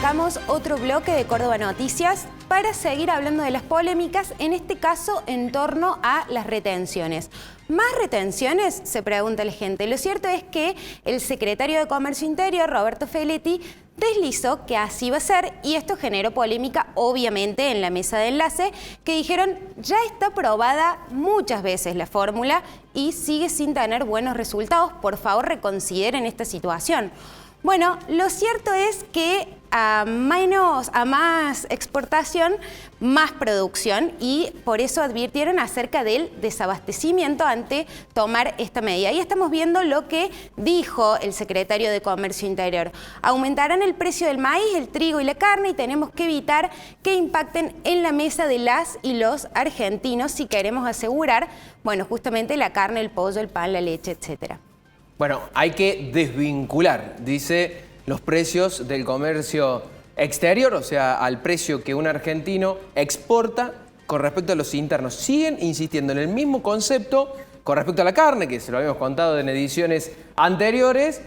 arrancamos otro bloque de Córdoba Noticias para seguir hablando de las polémicas, en este caso en torno a las retenciones. ¿Más retenciones?, se pregunta la gente. Lo cierto es que el secretario de Comercio Interior, Roberto Feletti, deslizó que así va a ser y esto generó polémica, obviamente, en la mesa de enlace, que dijeron ya está probada muchas veces la fórmula y sigue sin tener buenos resultados. Por favor, reconsideren esta situación. Bueno, lo cierto es que a más exportación, más producción, y por eso advirtieron acerca del desabastecimiento ante tomar esta medida. Y estamos viendo lo que dijo el secretario de Comercio Interior. Aumentarán el precio del maíz, el trigo y la carne y tenemos que evitar que impacten en la mesa de las y los argentinos si queremos asegurar, bueno, justamente la carne, el pollo, el pan, la leche, etcétera. Bueno, hay que desvincular, dice, los precios del comercio exterior, o sea, al precio que un argentino exporta con respecto a los internos. Siguen insistiendo en el mismo concepto con respecto a la carne, que se lo habíamos contado en ediciones anteriores,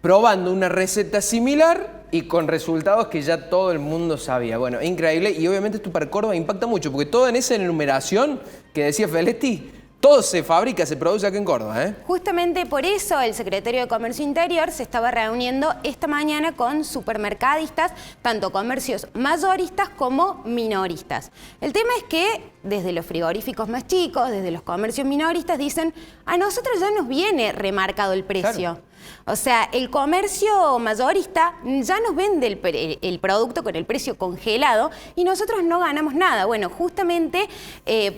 probando una receta similar y con resultados que ya todo el mundo sabía. Bueno, increíble, y obviamente esto para Córdoba impacta mucho, porque todo en esa enumeración que decía Feletti, todo se fabrica, se produce aquí en Córdoba, ¿eh? Justamente por eso el secretario de Comercio Interior se estaba reuniendo esta mañana con supermercadistas, tanto comercios mayoristas como minoristas. El tema es que desde los frigoríficos más chicos, desde los comercios minoristas, dicen, a nosotros ya nos viene remarcado el precio. Claro. O sea, el comercio mayorista ya nos vende el producto con el precio congelado y nosotros no ganamos nada. Bueno, justamente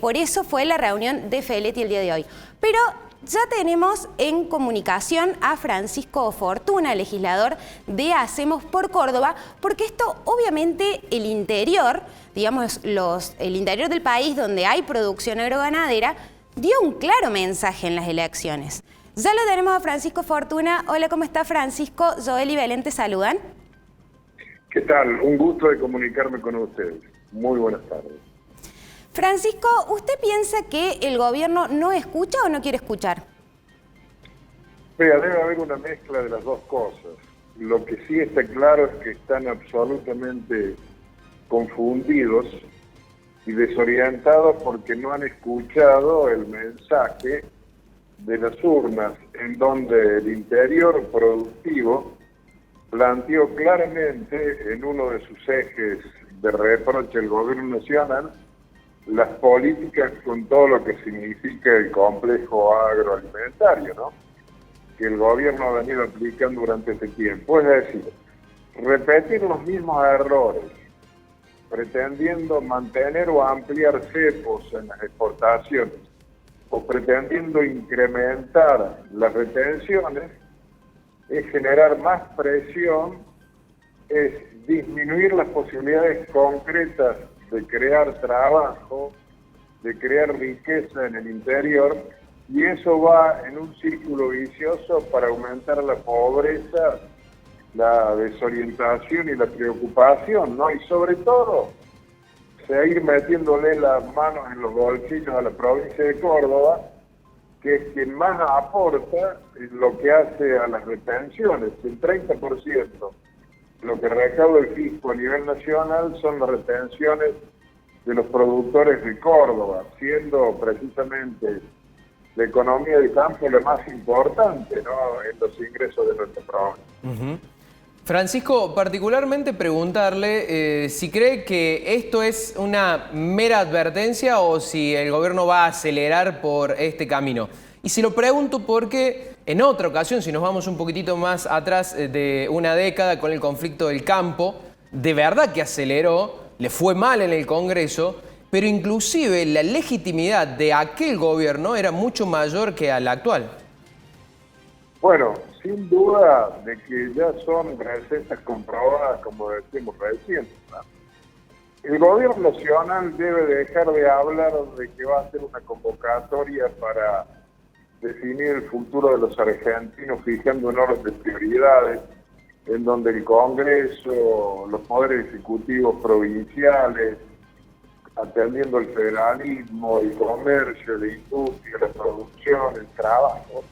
por eso fue la reunión de Feletti el día de hoy. Pero ya tenemos en comunicación a Francisco Fortuna, legislador de Hacemos por Córdoba, porque esto obviamente el interior, digamos el interior del país donde hay producción agroganadera, dio un claro mensaje en las elecciones. Ya lo tenemos a Francisco Fortuna. Hola, ¿cómo está Francisco? Joel y Belén te saludan. ¿Qué tal? Un gusto de comunicarme con ustedes. Muy buenas tardes. Francisco, ¿usted piensa que el gobierno no escucha o no quiere escuchar? Mira, debe haber una mezcla de las dos cosas. Lo que sí está claro es que están absolutamente confundidos y desorientados porque no han escuchado el mensaje de las urnas, en donde el interior productivo planteó claramente en uno de sus ejes de reproche al gobierno nacional las políticas con todo lo que significa el complejo agroalimentario, ¿no?, que el gobierno ha venido aplicando durante este tiempo. Es decir, repetir los mismos errores, pretendiendo mantener o ampliar cepos en las exportaciones, o pretendiendo incrementar las retenciones, es generar más presión, es disminuir las posibilidades concretas de crear trabajo, de crear riqueza en el interior, y eso va en un círculo vicioso para aumentar la pobreza, la desorientación y la preocupación, ¿no? Y sobre todo, seguir metiéndole las manos en los bolsillos a la provincia de Córdoba, que es quien más aporta en lo que hace a las retenciones. El 30% de lo que recauda el fisco a nivel nacional son las retenciones de los productores de Córdoba, siendo precisamente la economía de campo la más importante, ¿no?, en los ingresos de nuestra provincia. Francisco, particularmente preguntarle si cree que esto es una mera advertencia o si el gobierno va a acelerar por este camino. Y se lo pregunto porque en otra ocasión, si nos vamos un poquitito más atrás de una década con el conflicto del campo, de verdad que aceleró, le fue mal en el Congreso, pero inclusive la legitimidad de aquel gobierno era mucho mayor que a la actual. Bueno, sin duda de que ya son recetas comprobadas, como decimos recién, ¿no? El gobierno nacional debe dejar de hablar de que va a hacer una convocatoria para definir el futuro de los argentinos fijando un orden de prioridades, en donde el Congreso, los poderes ejecutivos provinciales, atendiendo el federalismo, el comercio, la industria, la producción, el trabajo,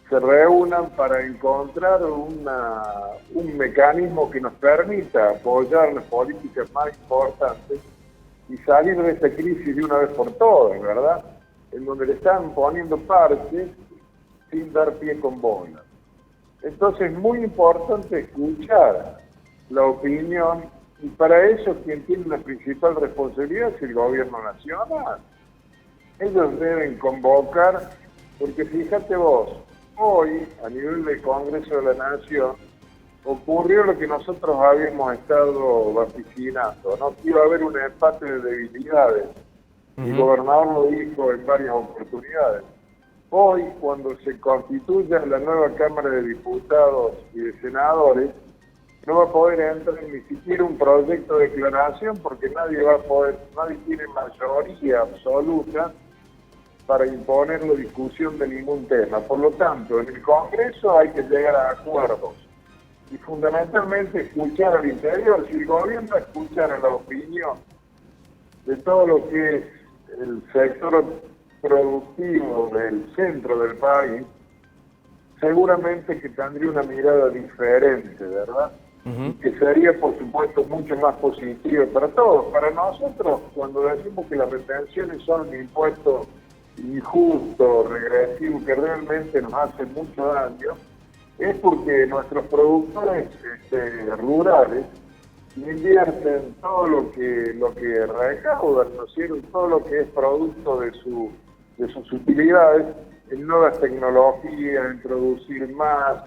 se reúnan para encontrar un mecanismo que nos permita apoyar las políticas más importantes y salir de esta crisis de una vez por todas, ¿verdad? En donde le están poniendo parches sin dar pie con bola. Entonces es muy importante escuchar la opinión, y para eso quien tiene la principal responsabilidad es el gobierno nacional. Ellos deben convocar, porque fíjate vos, hoy a nivel del Congreso de la Nación ocurrió lo que nosotros habíamos estado vaticinando, ¿no? Que iba a haber un empate de debilidades. El gobernador lo dijo en varias oportunidades. Hoy, cuando se constituya la nueva Cámara de Diputados y de Senadores, no va a poder entrar ni siquiera un proyecto de declaración porque nadie tiene mayoría absoluta para imponer la discusión de ningún tema. Por lo tanto, en el Congreso hay que llegar a acuerdos y fundamentalmente escuchar al interior. Si el gobierno escuchara la opinión de todo lo que es el sector productivo del centro del país, seguramente que tendría una mirada diferente, ¿verdad? Y que sería, por supuesto, mucho más positiva para todos. Para nosotros, cuando decimos que las retenciones son un impuesto injusto, regresivo, que realmente nos hace mucho daño, es porque nuestros productores rurales invierten todo lo que recaudan, ¿no es cierto? Todo lo que es producto de sus utilidades en nuevas tecnologías, en producir más,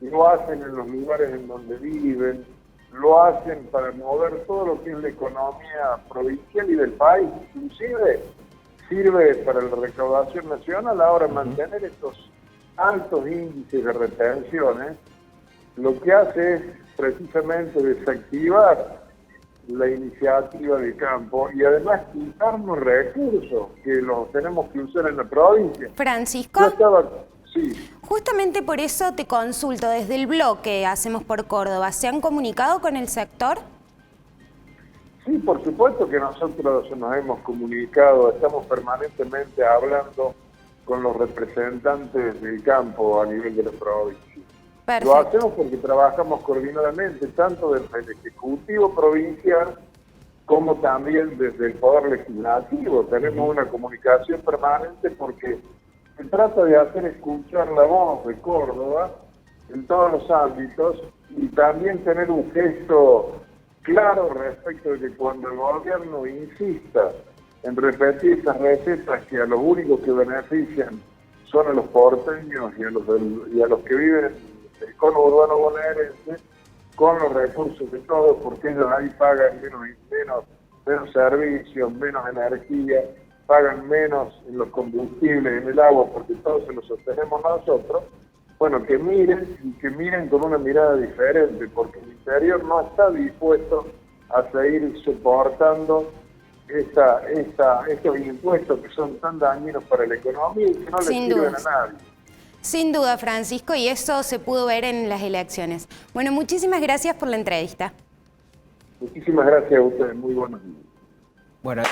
lo hacen en los lugares en donde viven, lo hacen para mover todo lo que es la economía provincial y del país, inclusive sirve para la recaudación nacional. Ahora mantener estos altos índices de retenciones lo que hace es precisamente desactivar la iniciativa de campo y además quitarnos recursos que los tenemos que usar en la provincia. Francisco, sí. Justamente por eso te consulto, desde el bloque Hacemos por Córdoba, ¿se han comunicado con el sector? Sí, por supuesto que nosotros nos hemos comunicado, estamos permanentemente hablando con los representantes del campo a nivel de la provincia. Perfecto. Lo hacemos porque trabajamos coordinadamente, tanto desde el Ejecutivo Provincial como también desde el Poder Legislativo. Tenemos una comunicación permanente porque se trata de hacer escuchar la voz de Córdoba en todos los ámbitos y también tener un gesto claro respecto de que cuando el gobierno insista en repetir esas recetas que a los únicos que benefician son a los porteños y a los que viven en el cono urbano bonaerense, con los recursos de todos, porque ellos ahí pagan menos servicios, menos energía, pagan menos en los combustibles, en el agua, porque todos se los sostenemos nosotros. Bueno, que miren con una mirada diferente, porque el interior no está dispuesto a seguir soportando estos impuestos que son tan dañinos para la economía y que no le sirven a nadie. Sin duda, Francisco, y eso se pudo ver en las elecciones. Bueno, muchísimas gracias por la entrevista. Muchísimas gracias a ustedes, muy buenos días. Bueno.